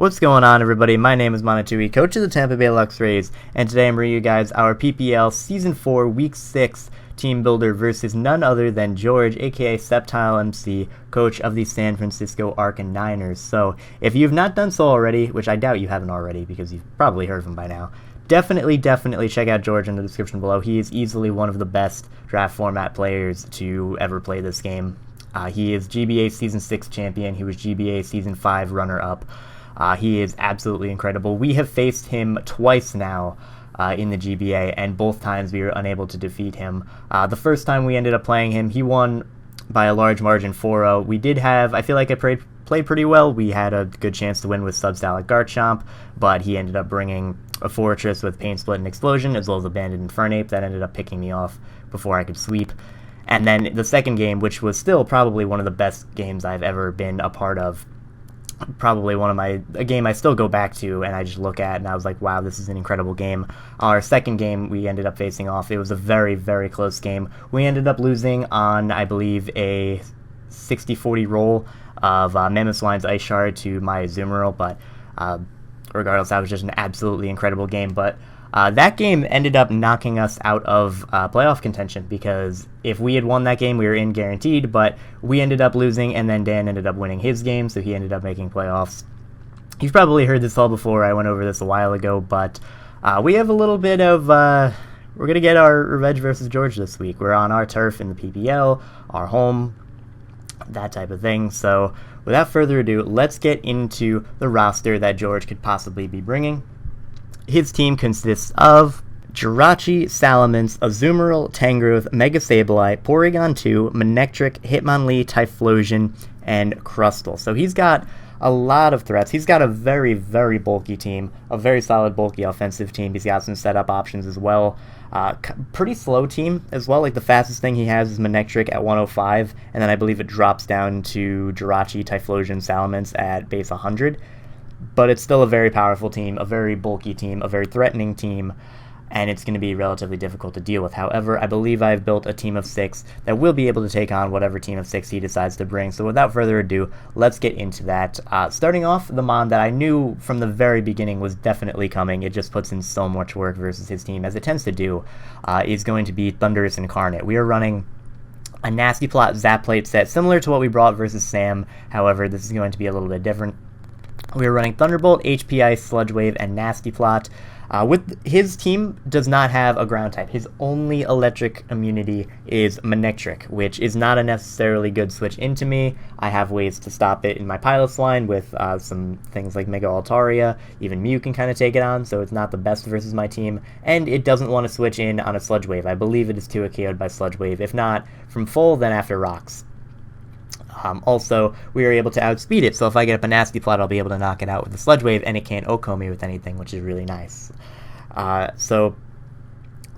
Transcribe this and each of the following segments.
What's going on, everybody? My name is Monatui, coach of the Tampa Bay Luxrays, and today I'm bringing you guys our PPL Season 4 Week 6 Team Builder versus none other than George, aka SceptileMC, coach of the San Francisco Arcaniners. So, if you've not done so already, which I doubt you haven't already because you've probably heard of him by now, definitely check out George in the description below. He is easily one of the best draft format players to ever play this game. He is GBA Season 6 Champion. He was GBA Season 5 runner-up. He is absolutely incredible. We have faced him twice now in the GBA, and both times we were unable to defeat him. The first time we ended up playing him, he won by a large margin 4-0. We did have, I feel like I played pretty well. We had a good chance to win with Substyle Garchomp, but he ended up bringing a Fortress with Pain Split and Explosion, as well as Abandoned Infernape that ended up picking me off before I could sweep. And then the second game, which was still probably one of the best games I've ever been a part of, probably a game I still go back to and I just look at and I was like, wow, this is an incredible game. Our second game we ended up facing off. It was a very, very close game. We ended up losing on, I believe, a 60-40 roll of Mamoswine's Ice Shard to my Azumarill, but regardless, that was just an absolutely incredible game. But that game ended up knocking us out of playoff contention, because if we had won that game, we were in guaranteed, but we ended up losing, and then Dan ended up winning his game, so he ended up making playoffs. You've probably heard this all before. I went over this a while ago, but we have a little bit of... we're going to get our revenge versus George this week. We're on our turf in the PPL, our home, that type of thing. So without further ado, let's get into the roster that George could possibly be bringing. His team consists of Jirachi, Salamence, Azumarill, Tangrowth, Mega Sableye, Porygon 2, Manectric, Hitmonlee, Typhlosion, and Crustle. So he's got a lot of threats. He's got a very, very bulky team, a very solid, bulky offensive team. He's got some setup options as well. Pretty slow team as well. Like, the fastest thing he has is Manectric at 105, and then I believe it drops down to Jirachi, Typhlosion, Salamence at base 100. But it's still a very powerful team, a very bulky team, a very threatening team, and it's going to be relatively difficult to deal with. However, I believe I've built a team of 6 that will be able to take on whatever team of 6 he decides to bring. So without further ado, let's get into that. Starting off, the Mon that I knew from the very beginning was definitely coming, it just puts in so much work versus his team, as it tends to do, is going to be Thundurus Incarnate. We are running a Nasty Plot Zap Plate set, similar to what we brought versus Sam. However, this is going to be a little bit different. We are running Thunderbolt, HP Ice, Sludge Wave, and Nasty Plot. With his team does not have a ground type. His only electric immunity is Manectric, which is not a necessarily good switch into me. I have ways to stop it in my Pilot's line with some things like Mega Altaria. Even Mew can kind of take it on, so it's not the best versus my team. And it doesn't want to switch in on a Sludge Wave. I believe it is 2 KO'd by Sludge Wave. If not from full, then after Rocks. Also, we are able to outspeed it, so if I get up a Nasty Plot, I'll be able to knock it out with a Sludge Wave, and it can't OHKO me with anything, which is really nice. So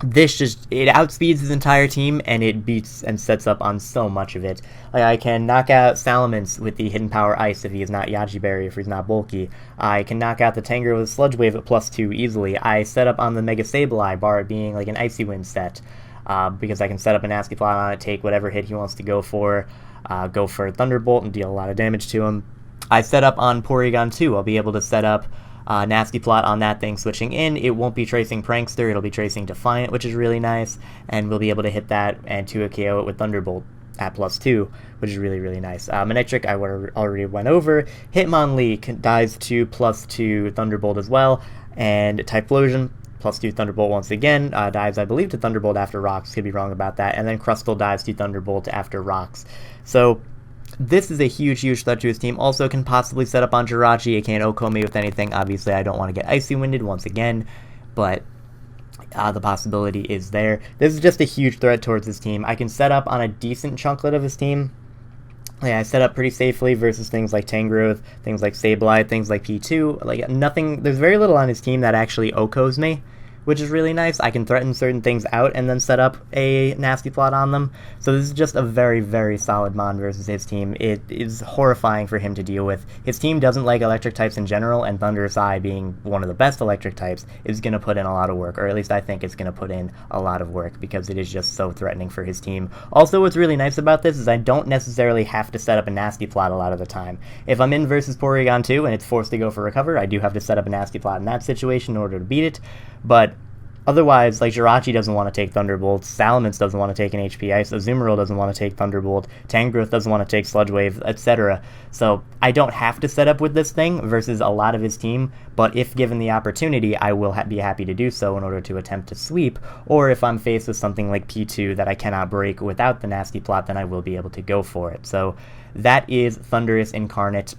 this it outspeeds his entire team, and it beats and sets up on so much of it. Like, I can knock out Salamence with the Hidden Power Ice if he is not Yaji Berry, if he's not bulky. I can knock out the Tangrowth with a Sludge Wave at +2 easily. I set up on the Mega Sableye, bar it being like an Icy Wind set, because I can set up a Nasty Plot on it, take whatever hit he wants to go for Thunderbolt and deal a lot of damage to him. I set up on Porygon 2. I'll be able to set up Nasty Plot on that thing switching in. It won't be tracing Prankster, it'll be tracing Defiant, which is really nice, and we'll be able to hit that and 2 KO it with Thunderbolt at +2, which is really, really nice. Manectric, I already went over. Hitmonlee dies to +2 Thunderbolt as well, and Typhlosion, +2 Thunderbolt once again, dives, I believe, to Thunderbolt after Rocks, could be wrong about that, and then Crustle dives to Thunderbolt after Rocks. So this is a huge, huge threat to his team. Also can possibly set up on Jirachi. It can't OHKO me with anything. Obviously, I don't want to get Icy Winded once again, but the possibility is there. This is just a huge threat towards his team. I can set up on a decent chunklet of his team. Yeah, I set up pretty safely versus things like Tangrowth, things like Sableye, things like P2. Like, nothing, there's very little on his team that actually OHKOs me, which is really nice. I can threaten certain things out and then set up a nasty plot on them. So this is just a very, very solid mon versus his team. It is horrifying for him to deal with. His team doesn't like electric types in general, and Thunderous Eye, being one of the best electric types, is going to put in a lot of work, or at least I think it's going to put in a lot of work, because it is just so threatening for his team. Also, what's really nice about this is I don't necessarily have to set up a nasty plot a lot of the time. If I'm in versus Porygon 2 and it's forced to go for recover, I do have to set up a nasty plot in that situation in order to beat it, but otherwise, like, Jirachi doesn't want to take Thunderbolt, Salamence doesn't want to take an HP Ice, Azumarill doesn't want to take Thunderbolt, Tangrowth doesn't want to take Sludge Wave, etc. So I don't have to set up with this thing versus a lot of his team, but if given the opportunity, I will be happy to do so in order to attempt to sweep, or if I'm faced with something like P2 that I cannot break without the nasty plot, then I will be able to go for it. So that is Thundurus Incarnate.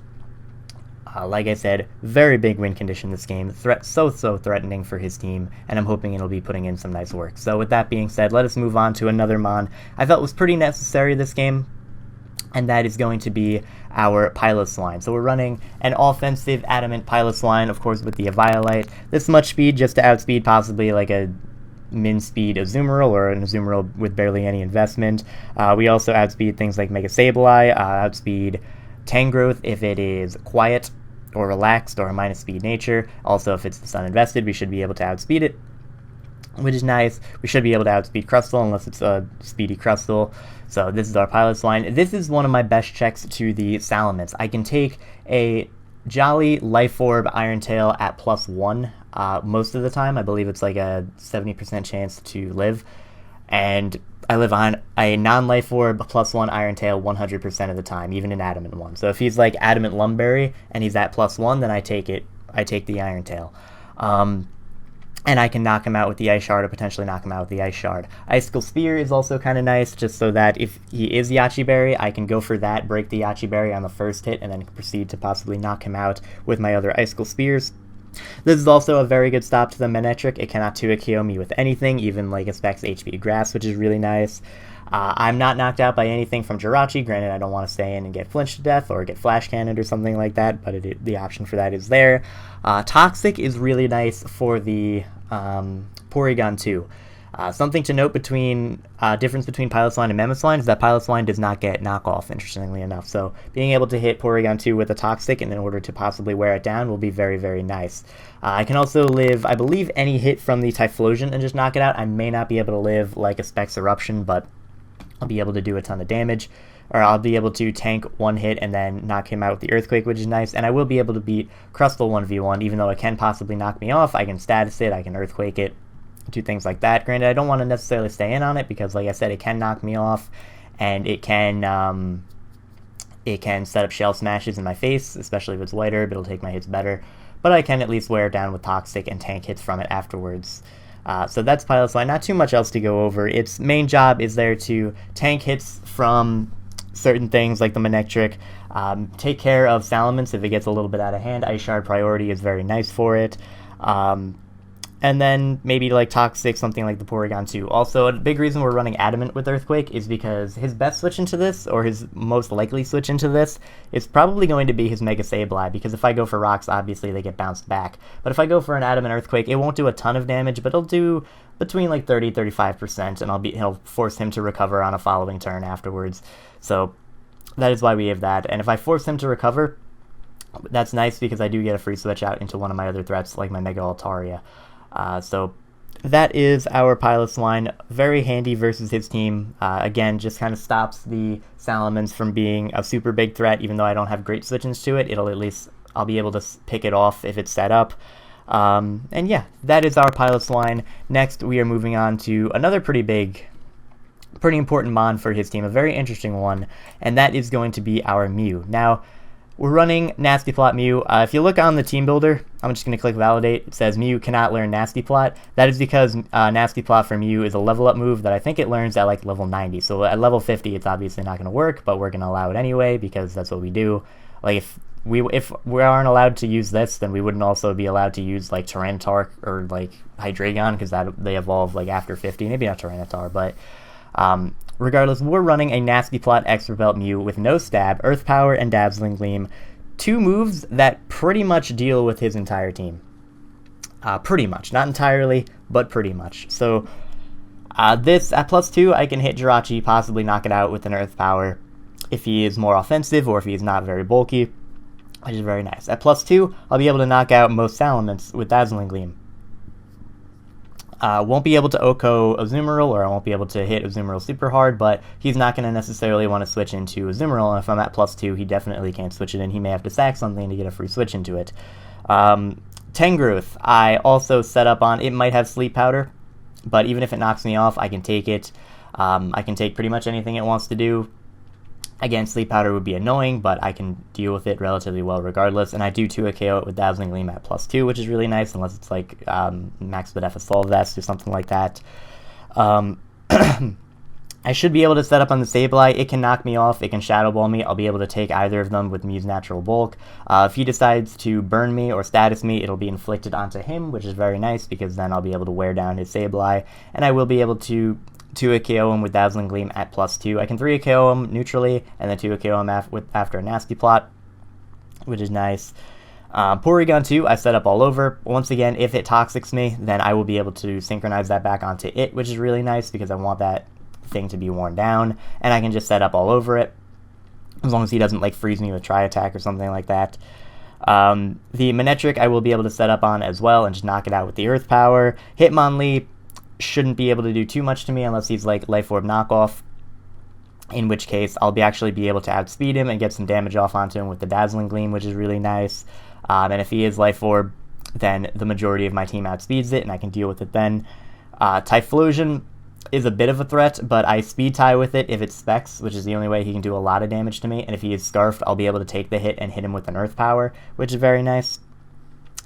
Like I said, very big win condition this game, so threatening for his team, and I'm hoping it'll be putting in some nice work. So with that being said, let us move on to another mon I felt was pretty necessary this game, and that is going to be our Piloswine. So we're running an offensive Adamant Piloswine, of course with the Eviolite, this much speed just to outspeed possibly like a min-speed Azumarill, or an Azumarill with barely any investment. We also outspeed things like Mega Sableye, outspeed Tangrowth if it is quiet or relaxed or a minus speed nature. Also, if it's sun invested, we should be able to outspeed it, which is nice. We should be able to outspeed Crustle unless it's a speedy Crustle. So this is our Piloswine. This is one of my best checks to the Salamence. I can take a Jolly Life Orb Iron Tail at +1 most of the time. I believe it's like a 70% chance to live, and I live on a non-Life Orb +1 Iron Tail 100% of the time, even an Adamant one. So if he's like Adamant Lumberry and he's at +1, then I take it. I take the Iron Tail. And I can knock him out with the Ice Shard, or potentially knock him out with the Ice Shard. Icicle Spear is also kind of nice, just so that if he is Yachi Berry, I can go for that, break the Yachi Berry on the first hit, and then proceed to possibly knock him out with my other Icicle Spears. This is also a very good stop to the Manectric. It cannot 2-hit KO me with anything, even like a Specs HP Grass, which is really nice. I'm not knocked out by anything from Jirachi. Granted, I don't want to stay in and get flinched to death or get Flash Cannoned or something like that, but the option for that is there. Toxic is really nice for the Porygon 2. Something to note between difference between Piloswine and Mamoswine is that Piloswine does not get knockoff, interestingly enough. So being able to hit Porygon 2 with a Toxic in order to possibly wear it down will be very, very nice. I can also live, I believe, any hit from the Typhlosion and just knock it out. I may not be able to live like a Specs Eruption, but I'll be able to do a ton of damage. Or I'll be able to tank one hit and then knock him out with the Earthquake, which is nice. And I will be able to beat Crustle 1v1, even though it can possibly knock me off. I can status it, I can Earthquake it, do things like that. Granted, I don't want to necessarily stay in on it because, like I said, it can knock me off, and it can set up Shell Smashes in my face, especially if it's White Herb. It'll take my hits better, but I can at least wear it down with Toxic and tank hits from it afterwards. So that's Piloswine. Not too much else to go over. Its main job is there to tank hits from certain things like the Manectric, take care of Salamence if it gets a little bit out of hand. Ice Shard priority is very nice for it. And then maybe like Toxic, something like the Porygon 2. Also, a big reason we're running Adamant with Earthquake is because his best switch into this, or his most likely switch into this, is probably going to be his Mega Sableye, because if I go for Rocks, obviously they get bounced back. But if I go for an Adamant Earthquake, it won't do a ton of damage, but it'll do between like 30-35%, and it'll force him to recover on a following turn afterwards. So that is why we have that. And if I force him to recover, that's nice because I do get a free switch out into one of my other threats, like my Mega Altaria. So that is our Piloswine. Very handy versus his team. Again, just kind of stops the Salamence from being a super big threat, even though I don't have great switch-ins to it. I'll be able to pick it off if it's set up. And yeah, that is our Piloswine. Next, we are moving on to another pretty important mon for his team, a very interesting one, and that is going to be our Mew. Now, we're running Nasty Plot Mew. If you look on the team builder, I'm just going to click Validate. It says Mew cannot learn Nasty Plot. That is because Nasty Plot for Mew is a level up move that I think it learns at like level 90. So at level 50, it's obviously not going to work, but we're going to allow it anyway because that's what we do. Like if we aren't allowed to use this, then we wouldn't also be allowed to use like Tyranitar or like Hydreigon, because they evolve like after 50. Maybe not Tyranitar, but regardless, we're running a Nasty Plot Extra Belt Mew with no Stab, Earth Power, and Dazzling Gleam. Two moves that pretty much deal with his entire team. Pretty much. Not entirely, but pretty much. So this, at +2, I can hit Jirachi, possibly knock it out with an Earth Power if he is more offensive or if he is not very bulky, which is very nice. At +2, I'll be able to knock out most Salamence with Dazzling Gleam. Won't be able to Oko Azumarill, or I won't be able to hit Azumarill super hard, but he's not going to necessarily want to switch into Azumarill, and if I'm at +2, he definitely can't switch it in. He may have to sack something to get a free switch into it. Tangrowth, I also set up on, it might have Sleep Powder, but even if it knocks me off, I can take it. I can take pretty much anything it wants to do. Again, Sleep Powder would be annoying, but I can deal with it relatively well regardless, and I do 2 KO it with Dazzling Gleam at +2, which is really nice, unless it's like Max Bidef Assault Vest or something like that. I should be able to set up on the Sableye. It can knock me off, it can Shadow Ball me, I'll be able to take either of them with Mew's Natural Bulk. If he decides to burn me or status me, it'll be inflicted onto him, which is very nice, because then I'll be able to wear down his Sableye, and I will be able to 2 KO him with Dazzling Gleam at +2. I can 3 KO him neutrally, and then 2 KO him after a Nasty Plot, which is nice. Porygon 2, I set up all over. Once again, if it Toxics me, then I will be able to synchronize that back onto it, which is really nice, because I want that thing to be worn down, and I can just set up all over it, as long as he doesn't like freeze me with Tri-Attack or something like that. The Manectric I will be able to set up on as well, and just knock it out with the Earth Power. Hitmonlee shouldn't be able to do too much to me unless he's like Life Orb knockoff, in which case I'll actually be able to outspeed him and get some damage off onto him with the Dazzling Gleam, which is really nice. And if he is Life Orb, then the majority of my team outspeeds it, and I can deal with it then. Typhlosion is a bit of a threat, but I speed tie with it if it specs, which is the only way he can do a lot of damage to me, and if he is Scarfed, I'll be able to take the hit and hit him with an Earth Power, which is very nice.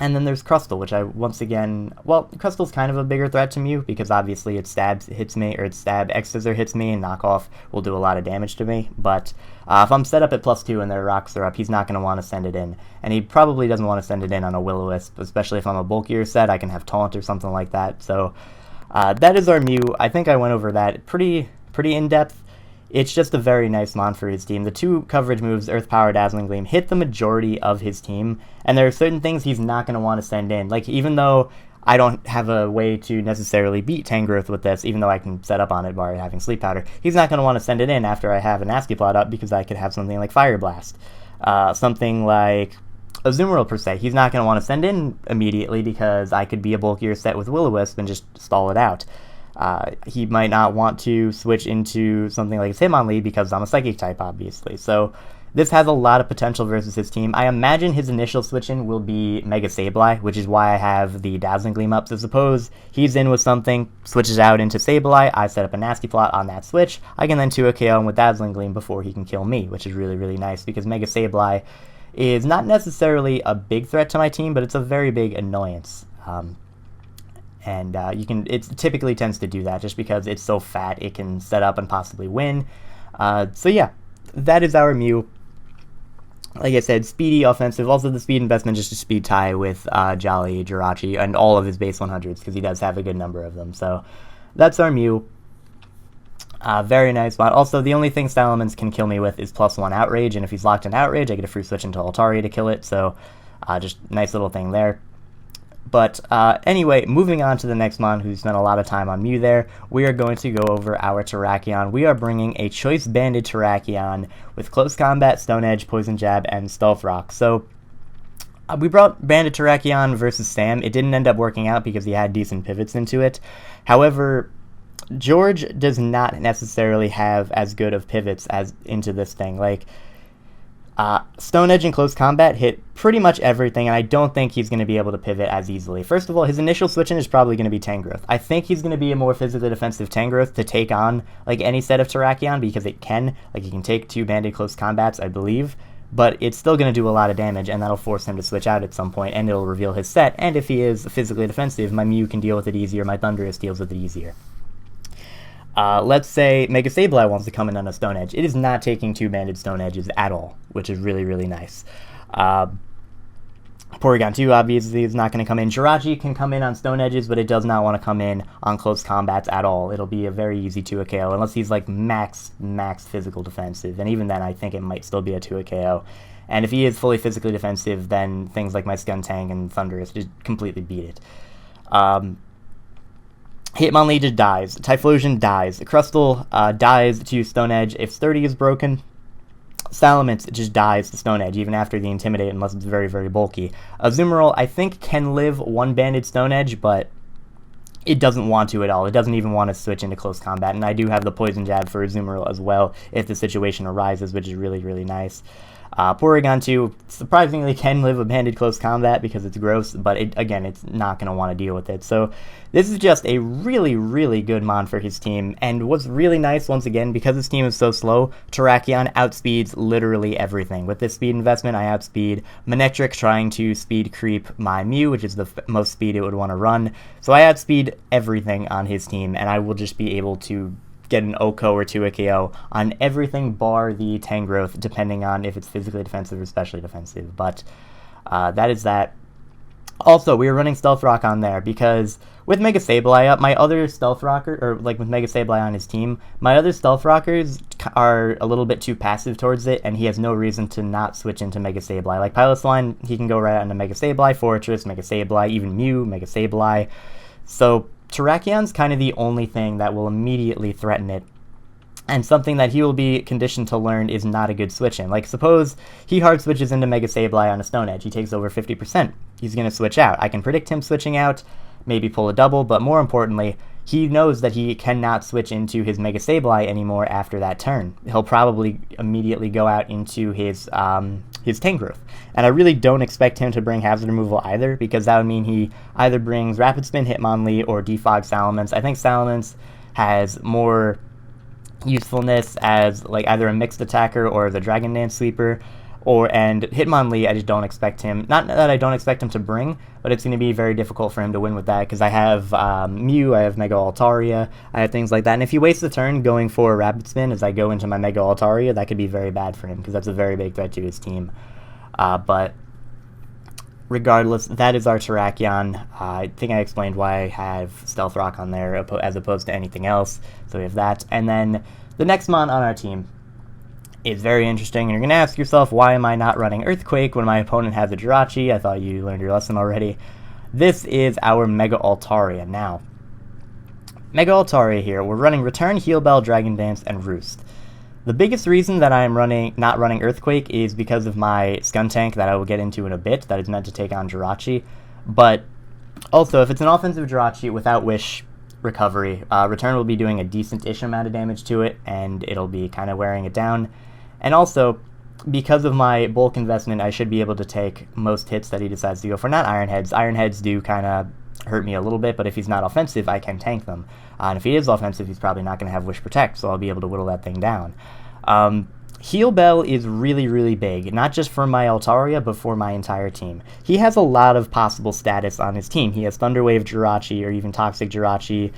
And then there's Crustle, which I, once again, well, Crustle's kind of a bigger threat to Mew, because obviously it hits me, or its stab X-Scissor hits me, and knockoff will do a lot of damage to me, but if I'm set up at +2 and their rocks are up, he's not going to want to send it in, and he probably doesn't want to send it in on a Will-O-Wisp, especially if I'm a bulkier set. I can have Taunt or something like that, so that is our Mew. I think I went over that pretty in-depth. It's just a very nice mon for his team. The 2 coverage moves, Earth Power, Dazzling Gleam, hit the majority of his team, and there are certain things he's not going to want to send in. Like, even though I don't have a way to necessarily beat Tangrowth with this, even though I can set up on it by having Sleep Powder, he's not going to want to send it in after I have a Nasty Plot up, because I could have something like Fire Blast. Something like Azumarill, per se, he's not going to want to send in immediately, because I could be a bulkier set with Will-O-Wisp and just stall it out. He might not want to switch into something like his Hitmonlee, because I'm a Psychic type, obviously. So this has a lot of potential versus his team. I imagine his initial switch-in will be Mega Sableye, which is why I have the Dazzling Gleam up. So suppose he's in with something, switches out into Sableye, I set up a Nasty Plot on that switch, I can then 2 KO him with Dazzling Gleam before he can kill me, which is really, really nice, because Mega Sableye is not necessarily a big threat to my team, but it's a very big annoyance. And it typically tends to do that just because it's so fat, it can set up and possibly win. So yeah, that is our Mew. Like I said, speedy, offensive. Also, the speed investment just to speed tie with Jolly, Jirachi, and all of his base 100s, because he does have a good number of them. So that's our Mew. Very nice mod. Also, the only thing Salamence can kill me with is +1 Outrage, and if he's locked in Outrage, I get a free switch into Altaria to kill it. So just nice little thing there. But anyway, moving on to the next mon who spent a lot of time on Mew there, we are going to go over our Terrakion. We are bringing a Choice Banded Terrakion with Close Combat, Stone Edge, Poison Jab, and Stealth Rock. So we brought Banded Terrakion versus Sam. It didn't end up working out because he had decent pivots into it. However, George does not necessarily have as good of pivots as into this thing. Like, Stone Edge and Close Combat hit pretty much everything, and I don't think he's going to be able to pivot as easily. First of all, his initial switch-in is probably going to be Tangrowth. I think he's going to be a more physically defensive Tangrowth to take on like any set of Terrakion, because it can. Like, he can take 2 Banded Close Combats, I believe, but it's still going to do a lot of damage, and that'll force him to switch out at some point, and it'll reveal his set. And if he is physically defensive, my Mew can deal with it easier, my Thundurus deals with it easier. Let's say Mega Sableye wants to come in on a Stone Edge. It is not taking 2 Banded Stone Edges at all, which is really, really nice. Porygon 2 obviously is not going to come in. Jirachi can come in on Stone Edges, but it does not want to come in on Close Combats at all. It'll be a very easy 2 KO, unless he's like max physical defensive, and even then I think it might still be a 2 KO. And if he is fully physically defensive, then things like my Skun Tank and Thunderous just completely beat it. Hitmonlee just dies. Typhlosion dies. Crustle dies to Stone Edge if Sturdy is broken. Salamence just dies to Stone Edge even after the Intimidate unless it's very, very bulky. Azumarill, I think, can live one-banded Stone Edge, but it doesn't want to at all. It doesn't even want to switch into close combat, and I do have the Poison Jab for Azumarill as well if the situation arises, which is really, really nice. Porygon 2 surprisingly can live a banded close combat because it's gross, but again, it's not going to want to deal with it. So this is just a really, really good mon for his team, and what's really nice, once again, because his team is so slow, Terrakion outspeeds literally everything. With this speed investment, I outspeed Manectric trying to speed creep my Mew, which is the most speed it would want to run. So I outspeed everything on his team, and I will just be able to get an OHKO or 2 KO on everything bar the Tangrowth, depending on if it's physically defensive or specially defensive. But that is that. Also, we were running Stealth Rock on there because with Mega Sableye up, my other Stealth Rocker, or like with Mega Sableye on his team, my other Stealth Rockers are a little bit too passive towards it, and he has no reason to not switch into Mega Sableye. Like Pilotline, he can go right out into Mega Sableye, Fortress, Mega Sableye, even Mew, Mega Sableye. So Terrakion's kind of the only thing that will immediately threaten it, and something that he will be conditioned to learn is not a good switch in. Like, suppose he hard switches into Mega Sableye on a Stone Edge, he takes over 50%, he's going to switch out. I can predict him switching out, maybe pull a double, but more importantly, he knows that he cannot switch into his Mega Sableye anymore after that turn. He'll probably immediately go out into his Tangrowth. And I really don't expect him to bring Hazard Removal either, because that would mean he either brings Rapid Spin Hitmonlee or Defog Salamence. I think Salamence has more usefulness as like either a mixed attacker or the Dragon Dance Sweeper. And Hitmonlee, I just don't expect him, not that I don't expect him to bring, but it's going to be very difficult for him to win with that, because I have Mew, I have Mega Altaria, I have things like that, and if he wastes a turn going for a Rapid Spin as I go into my Mega Altaria, that could be very bad for him, because that's a very big threat to his team. But regardless, that is our Terrakion. I think I explained why I have Stealth Rock on there as opposed to anything else, so we have that. And then the next mon on our team is very interesting, and you're going to ask yourself, why am I not running Earthquake when my opponent has a Jirachi? I thought you learned your lesson already. This is our Mega Altaria. Now, Mega Altaria here, we're running Return, Heal Bell, Dragon Dance, and Roost. The biggest reason that I am not running Earthquake is because of my Skun Tank that I will get into in a bit, that is meant to take on Jirachi. But also, if it's an offensive Jirachi without Wish recovery, Return will be doing a decent-ish amount of damage to it, and it'll be kind of wearing it down. And also, because of my bulk investment, I should be able to take most hits that he decides to go for. Not Iron Heads. Iron Heads do kind of hurt me a little bit, but if he's not offensive, I can tank them. And if he is offensive, he's probably not going to have Wish Protect, so I'll be able to whittle that thing down. Heal Bell is really, really big, not just for my Altaria, but for my entire team. He has a lot of possible status on his team. He has Thunderwave Jirachi, or even Toxic Jirachi.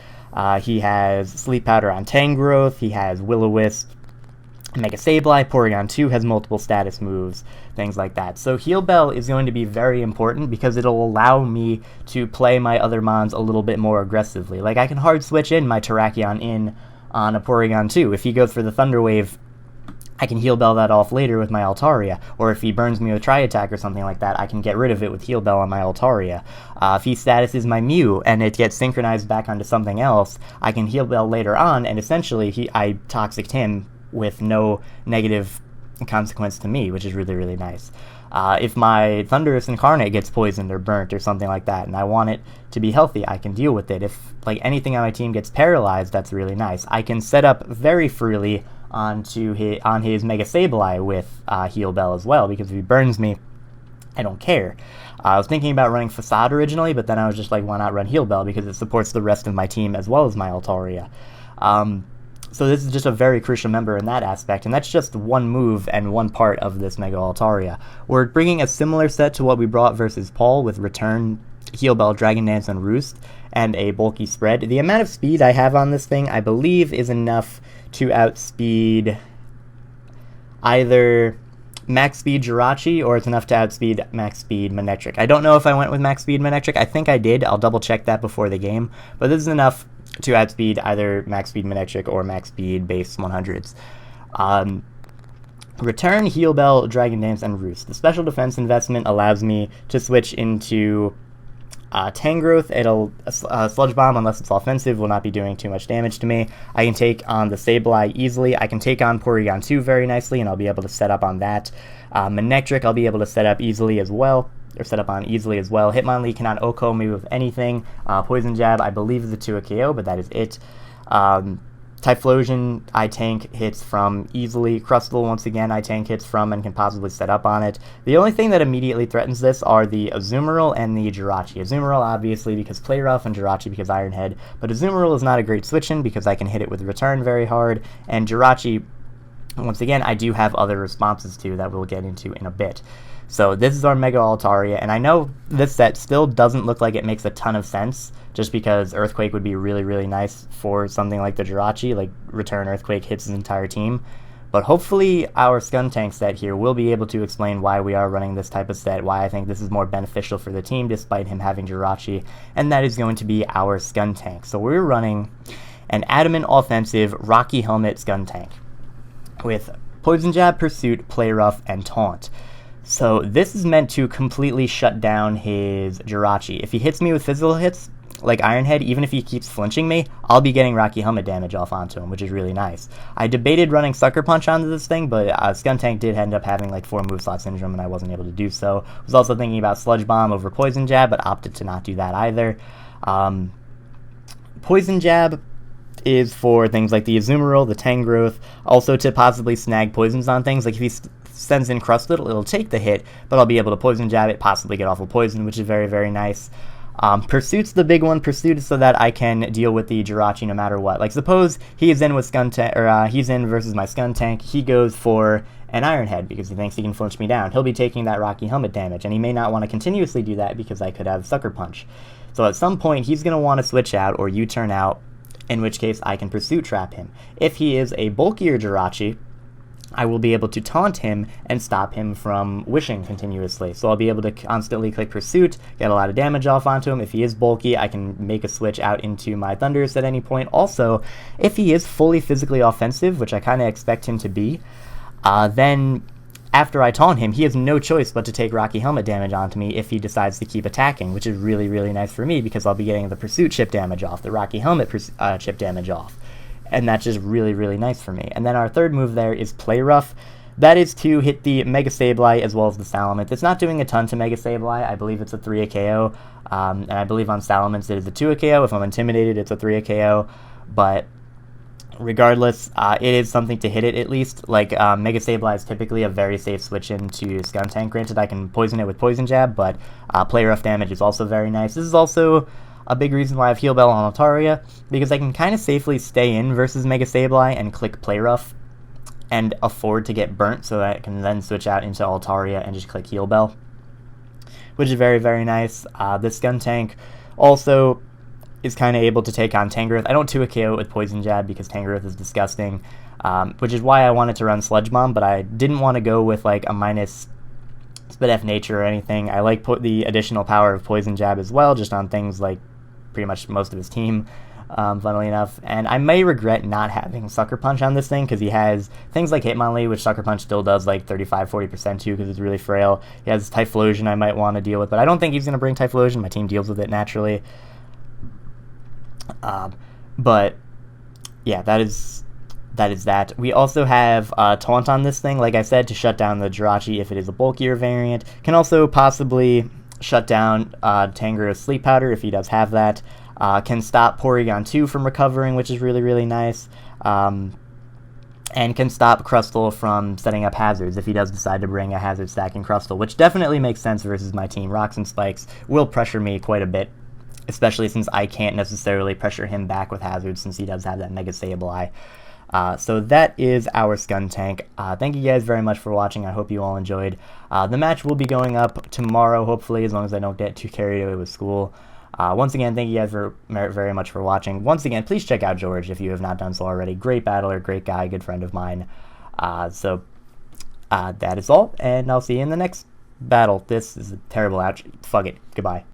He has Sleep Powder on Tangrowth. He has Will-O-Wisp, Mega Sableye. Porygon 2 has multiple status moves, things like that. So Heal Bell is going to be very important because it'll allow me to play my other mons a little bit more aggressively. Like, I can hard switch in my Terrakion in on a Porygon 2. If he goes for the Thunder Wave, I can Heal Bell that off later with my Altaria. Or if he burns me with Tri-Attack or something like that, I can get rid of it with Heal Bell on my Altaria. If he statuses my Mew and it gets synchronized back onto something else, I can Heal Bell later on, and essentially I Toxiced him with no negative consequence to me, which is really, really nice. If my Thunderous Incarnate gets poisoned or burnt or something like that, and I want it to be healthy, I can deal with it. If like anything on my team gets paralyzed, that's really nice. I can set up very freely on his Mega Sableye with Heal Bell as well, because if he burns me, I don't care. I was thinking about running Facade originally, but then I was just like, why not run Heal Bell, because it supports the rest of my team as well as my Altaria. So this is just a very crucial member in that aspect, and that's just one move and one part of this Mega Altaria. We're bringing a similar set to what we brought versus Paul with Return, Heal Bell, Dragon Dance, and Roost, and a bulky spread. The amount of speed I have on this thing, I believe, is enough to outspeed either max speed Jirachi, or it's enough to outspeed max speed Manectric. I don't know if I went with max speed Manectric. I think I did. I'll double check that before the game, but this is enough to outspeed either max speed Manectric or max speed base 100s. Return, Heal Bell, Dragon Dance, and Roost. The special defense investment allows me to switch into Tangrowth. Sludge Bomb, unless it's offensive, will not be doing too much damage to me. I can take on the Sableye easily. I can take on Porygon 2 very nicely, and I'll be able to set up on that. Manectric, I'll be able to set up easily as well. Or set up on easily as well. Hitmonlee cannot OHKO me with anything. Poison Jab, I believe, is a 2 KO, but that is it. Typhlosion, I tank hits from easily. Crustle, once again, I tank hits from and can possibly set up on it. The only thing that immediately threatens this are the Azumarill and the Jirachi. Azumarill, obviously, because Play Rough, and Jirachi because Iron Head. But Azumarill is not a great switch-in because I can hit it with Return very hard. And Jirachi, once again, I do have other responses to that we'll get into in a bit. So this is our Mega Altaria, and I know this set still doesn't look like it makes a ton of sense, just because Earthquake would be really, really nice for something like the Jirachi, like Return Earthquake hits his entire team. But hopefully our Skuntank set here will be able to explain why we are running this type of set, why I think this is more beneficial for the team despite him having Jirachi, and that is going to be our Skuntank. So we're running an Adamant Offensive Rocky Helmet Skuntank with Poison Jab, Pursuit, Play Rough, and Taunt. So this is meant to completely shut down his Jirachi. If he hits me with physical hits, like Iron Head, even if he keeps flinching me, I'll be getting Rocky Helmet damage off onto him, which is really nice. I debated running Sucker Punch onto this thing, but Skuntank did end up having like 4 move slot syndrome, and I wasn't able to do so. I was also thinking about Sludge Bomb over Poison Jab, but opted to not do that either. Poison Jab is for things like the Azumarill, the Tangrowth, also to possibly snag poisons on things. Like if he sends in Crustle, it'll take the hit, but I'll be able to Poison Jab it, possibly get off a poison, which is very, very nice. Pursuit's the big one. Pursuit is so that I can deal with the Jirachi no matter what. Like suppose he is in with Skuntank, or he's in versus my Skuntank, he goes for an Iron Head because he thinks he can flinch me down. He'll be taking that Rocky Helmet damage, and he may not want to continuously do that because I could have Sucker Punch. So at some point, he's going to want to switch out or U-turn out, in which case I can Pursuit Trap him. If he is a bulkier Jirachi, I will be able to taunt him and stop him from wishing continuously. So I'll be able to constantly click Pursuit, get a lot of damage off onto him. If he is bulky, I can make a switch out into my Thundurus at any point. Also, if he is fully physically offensive, which I kind of expect him to be, then after I taunt him, he has no choice but to take Rocky Helmet damage onto me if he decides to keep attacking, which is really, really nice for me because I'll be getting the Pursuit chip damage off, the Rocky Helmet chip damage off. And that's just really, really nice for me. And then our third move there is Play Rough. That is to hit the Mega Sableye as well as the Salamence. It's not doing a ton to Mega Sableye. I believe it's a 3 KO. And I believe on Salamence it is a 2 KO. If I'm intimidated, it's a 3 KO. But regardless, it is something to hit it at least. Like, Mega Sableye is typically a very safe switch into Skuntank. Granted, I can poison it with Poison Jab, but Play Rough damage is also very nice. This is also a big reason why I have Heal Bell on Altaria, because I can kind of safely stay in versus Mega Sableye and click Play Rough and afford to get burnt so that I can then switch out into Altaria and just click Heal Bell, which is very, very nice. This Skuntank also is kind of able to take on Tangrowth. I don't 2 KO with Poison Jab because Tangrowth is disgusting, which is why I wanted to run Sludge Bomb, but I didn't want to go with like a minus Spit F Nature or anything. I like the additional power of Poison Jab as well, just on things like pretty much most of his team, funnily enough. And I may regret not having Sucker Punch on this thing because he has things like Hitmonlee, which Sucker Punch still does like 35-40% to because it's really frail. He has Typhlosion I might want to deal with, but I don't think he's going to bring Typhlosion. My team deals with it naturally. But yeah, that is that. We also have Taunt on this thing, like I said, to shut down the Jirachi if it is a bulkier variant. Can also possibly shut down Tangrowth's Sleep Powder if he does have that. Can stop Porygon 2 from recovering, which is really, really nice. And can stop Crustle from setting up hazards if he does decide to bring a hazard stacking Crustle, which definitely makes sense versus my team. Rocks and Spikes will pressure me quite a bit, especially since I can't necessarily pressure him back with hazards since he does have that Mega Sableye. So that is our Skuntank. Thank you guys very much for watching. I hope you all enjoyed. The match will be going up tomorrow, hopefully, as long as I don't get too carried away with school. Once again, thank you guys very much for watching. Once again, please check out George if you have not done so already. Great battler, great guy, good friend of mine. So that is all, and I'll see you in the next battle. This is a terrible ouch. Fuck it. Goodbye.